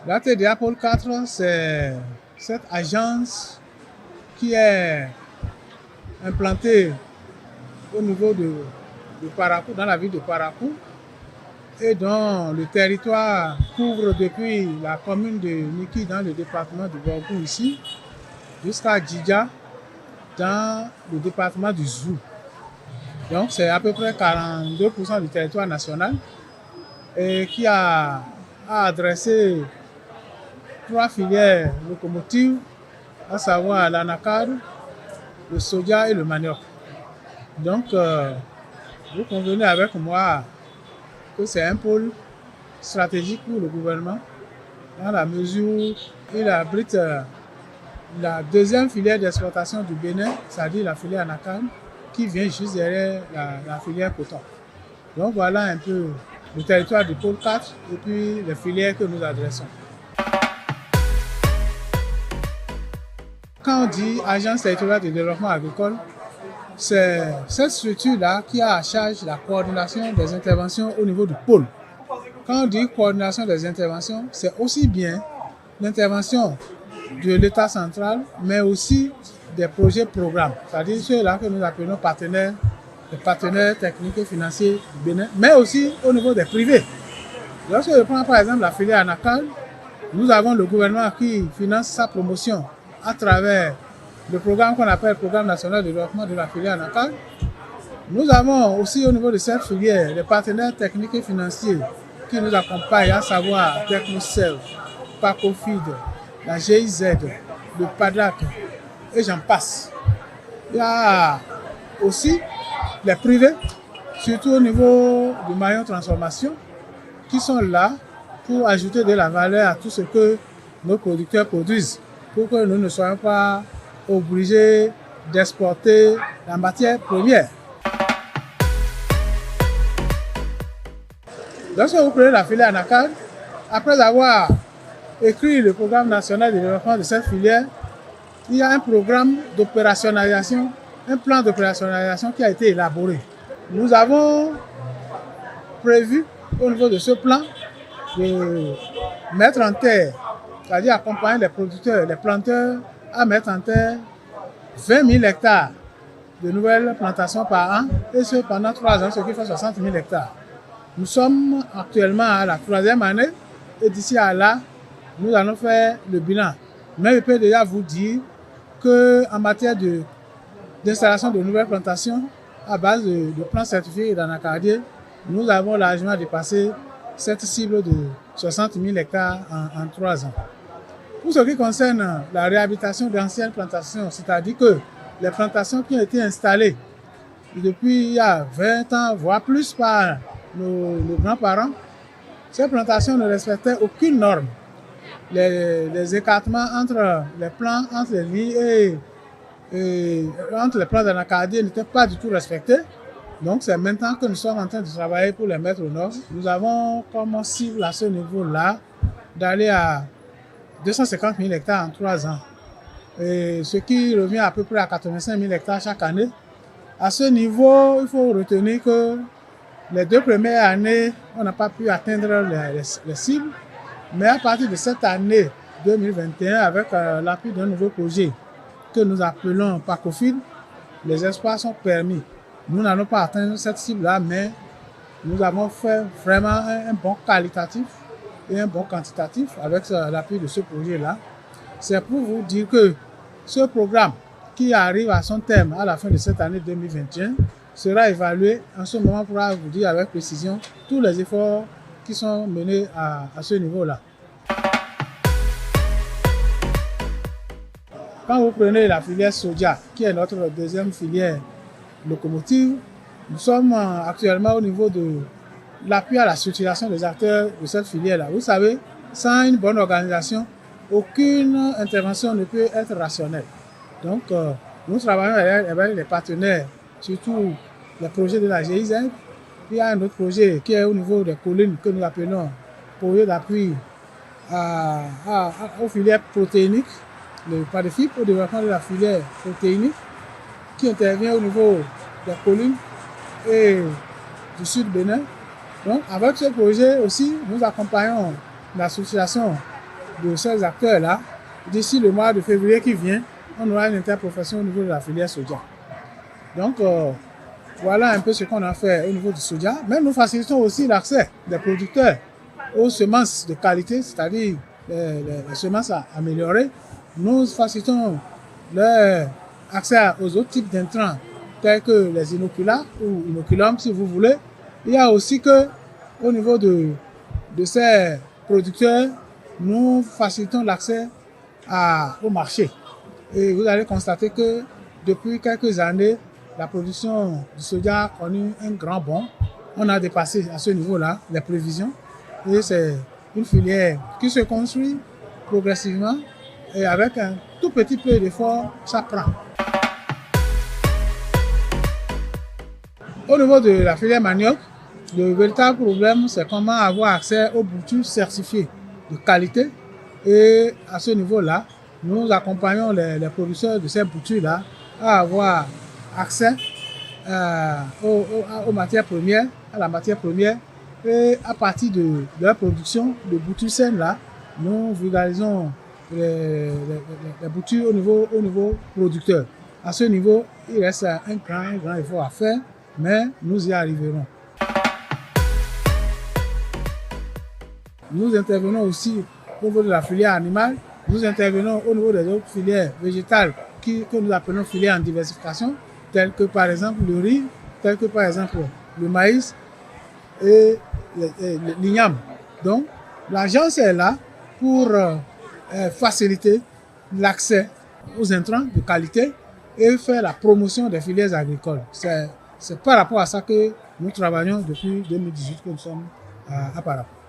La TDA Pôle 4, c'est cette agence qui est implantée au niveau de Parakou, dans la ville de Parakou, et dont le territoire couvre depuis la commune de Niki dans le département du Borgou ici, jusqu'à Djidja dans le département du Zou. Donc c'est à peu près 42% du territoire national et qui a adressé 3 filières locomotives, à savoir l'anacarde, le soja et le manioc. Donc vous convenez avec moi que c'est un pôle stratégique pour le gouvernement dans la mesure où il abrite la deuxième filière d'exploitation du Bénin, c'est-à-dire la filière anacarde, qui vient juste derrière la filière coton. Donc voilà un peu le territoire du pôle 4 et puis les filières que nous adressons. Quand on dit Agence territoriale de développement agricole, c'est cette structure-là qui a à charge la coordination des interventions au niveau du pôle. Quand on dit coordination des interventions, c'est aussi bien l'intervention de l'État central, mais aussi des projets programmes, c'est-à-dire ceux-là que nous appelons partenaires, les partenaires techniques et financiers du Bénin, mais aussi au niveau des privés. Lorsque je prends par exemple la filière anacarde, nous avons le gouvernement qui finance sa promotion à travers le programme qu'on appelle le Programme national de développement de la filière anacarde. Nous avons aussi au niveau de cette filière les partenaires techniques et financiers qui nous accompagnent, à savoir Technocell, Pacofid, la GIZ, le PADAC et j'en passe. Il y a aussi les privés, surtout au niveau du maillon transformation, qui sont là pour ajouter de la valeur à tout ce que nos producteurs produisent, pour que nous ne soyons pas obligés d'exporter la matière première. Lorsque vous prenez la filière anacarde, après avoir écrit le programme national de développement de cette filière, il y a un programme d'opérationnalisation, un plan d'opérationnalisation qui a été élaboré. Nous avons prévu au niveau de ce plan de mettre en terre, c'est-à-dire accompagner les producteurs, les planteurs à mettre en terre 20 000 hectares de nouvelles plantations par an, et ce pendant 3 ans, ce qui fait 60 000 hectares. Nous sommes actuellement à la 3e année et d'ici à là, nous allons faire le bilan. Mais je peux déjà vous dire qu'en matière d'installation de nouvelles plantations à base de plants certifiés et d'anacardiers, nous avons largement dépassé cette cible de 60 000 hectares en 3 ans. Pour ce qui concerne la réhabilitation d'anciennes plantations, c'est-à-dire que les plantations qui ont été installées depuis il y a 20 ans, voire plus par nos grands-parents, ces plantations ne respectaient aucune norme. Les écartements entre les plants, entre les lignes et entre les plants d'anacardier n'étaient pas du tout respectés. Donc c'est maintenant que nous sommes en train de travailler pour les mettre aux normes. Nous avons comme cible à ce niveau-là d'aller à 250 000 hectares en 3 ans. Et ce qui revient à peu près à 85 000 hectares chaque année. À ce niveau, il faut retenir que les 2 premières années, on n'a pas pu atteindre les cibles. Mais à partir de cette année 2021, avec l'appui d'un nouveau projet que nous appelons Pacofid, les espoirs sont permis. Nous n'allons pas atteindre cette cible-là, mais nous avons fait vraiment un bon qualitatif et un bon quantitatif avec l'appui de ce projet-là. C'est pour vous dire que ce programme qui arrive à son terme à la fin de cette année 2021 sera évalué. En ce moment, on pourra vous dire avec précision tous les efforts qui sont menés à ce niveau-là. Quand vous prenez la filière soja, qui est notre deuxième filière locomotive, nous sommes actuellement au niveau de l'appui à la structuration des acteurs de cette filière-là. Vous savez, sans une bonne organisation, aucune intervention ne peut être rationnelle. Donc, nous travaillons avec les partenaires, surtout les projets de la GIZ. Il y a un autre projet qui est au niveau des collines que nous appelons projet d'appui aux filières protéiniques, le PADEFIP au développement de la filière protéinique, qui intervient au niveau des collines et du sud Bénin. Donc, avec ce projet aussi, nous accompagnons l'association de ces acteurs-là, d'ici le mois de février qui vient, on aura une interprofession au niveau de la filière soja. Donc, voilà un peu ce qu'on a fait au niveau du soja. Mais nous facilitons aussi l'accès des producteurs aux semences de qualité, c'est-à-dire les semences améliorées. Nous facilitons l'accès aux autres types d'intrants, tels que les inoculats ou inoculums, si vous voulez. Il y a aussi que, au niveau de ces producteurs, nous facilitons l'accès au marché. Et vous allez constater que depuis quelques années, la production du soja a connu un grand bond. On a dépassé à ce niveau-là les prévisions. Et c'est une filière qui se construit progressivement et avec un tout petit peu d'effort, ça prend. Au niveau de la filière manioc, le véritable problème, c'est comment avoir accès aux boutures certifiées de qualité. Et à ce niveau-là, nous accompagnons les producteurs de ces boutures-là à avoir accès aux matières premières, à la matière première. Et à partir de leur production de boutures saines-là, nous vulgarisons les boutures au niveau producteur. À ce niveau, il reste un grand effort à faire, mais nous y arriverons. Nous intervenons aussi au niveau de la filière animale, nous intervenons au niveau des autres filières végétales que nous appelons filières en diversification, telles que par exemple le riz, telles que par exemple le maïs et l'igname. Donc, l'agence est là pour faciliter l'accès aux intrants de qualité et faire la promotion des filières agricoles. C'est par rapport à ça que nous travaillons depuis 2018 que nous sommes à Parappa.